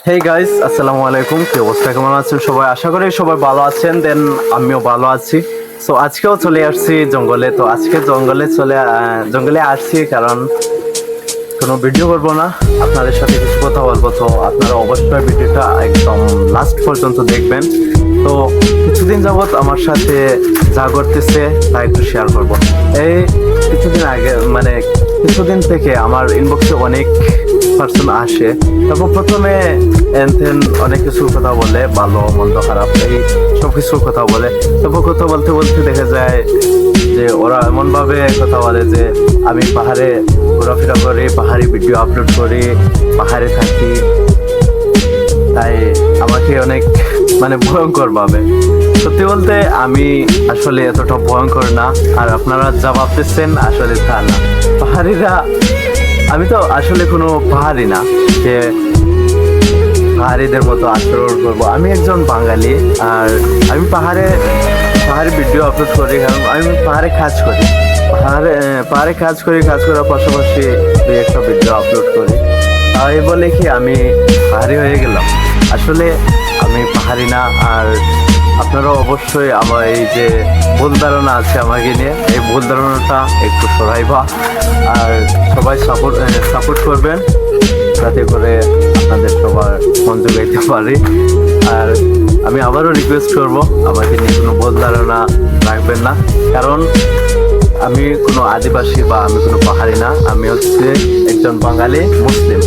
Hey guys, আসসালামু আলাইকুম। কি অবস্থা, কেমন আছেন সবাই? আশা করি সবাই ভালো আছেন। দেন আমিও ভালো আছি। সো আজকেও চলে আসছি জঙ্গলে। তো আজকে জঙ্গলে আসছি কারণ কোনো ভিডিও করবো না, আপনাদের সাথে কিছু কথা বলবো। তো আপনারা অবশ্যই ভিডিওটা একদম লাস্ট পর্যন্ত দেখবেন। তো কিছুদিন যাবত আমার সাথে যা করতেছে তা একটু শেয়ার করবো। এই কিছুদিন আগে মানে কিছুদিন থেকে আমার ইনবক্সে অনেক পার্সন আসে। তারপর প্রথমে এনথেন অনেক কিছু কথা বলে, ভালো মন্দ খারাপ এই সব কিছু কথা বলে। তারপর কথা বলতে বলতে দেখা যায় যে ওরা এমন ভাবে কথা বলে যে আমি পাহাড়ে ঘোরাফেরা করি, পাহাড়ি ভিডিও আপলোড করি, পাহাড়ে থাকি, তাই আমাকে অনেক ভয়ঙ্কর ভাবে। সত্যি বলতে আমি আসলে এতটা ভয়ঙ্কর না, আর আপনারা যা ভাবতেছেন আসলে তা না। পাহাড়িরা, আমি তো আসলে কোনো পাহাড়ি না যে পাহাড়িদের মতো আচরণ করবো। আমি একজন বাঙালি, আর আমি পাহাড়ে ভিডিও আপলোড করি, কারণ আমি পাহাড়ে কাজ করি। কাজ করার পাশাপাশি দুই একটা ভিডিও আপলোড করি। তাই বলে কি আমি পাহাড়ি হয়ে গেলাম? আসলে আমি পাহাড়ি না। আর আপনারা অবশ্যই আমার এই যে ভুল ধারণা আছে আমাকে নিয়ে, এই ভুল ধারণাটা একটু সরাইবা, আর সবাই সাপোর্ট করবেন যাতে করে আপনাদের সবার মন জোগাইতে পারি। আর আমি আবারও রিকোয়েস্ট করব, আমাকে নিয়ে কোনো ভুল ধারণা রাখবেন না, কারণ আমি কোনো আদিবাসী বা আমি কোনো পাহাড়ি না। আমি হচ্ছে একজন বাঙালি মুসলিম।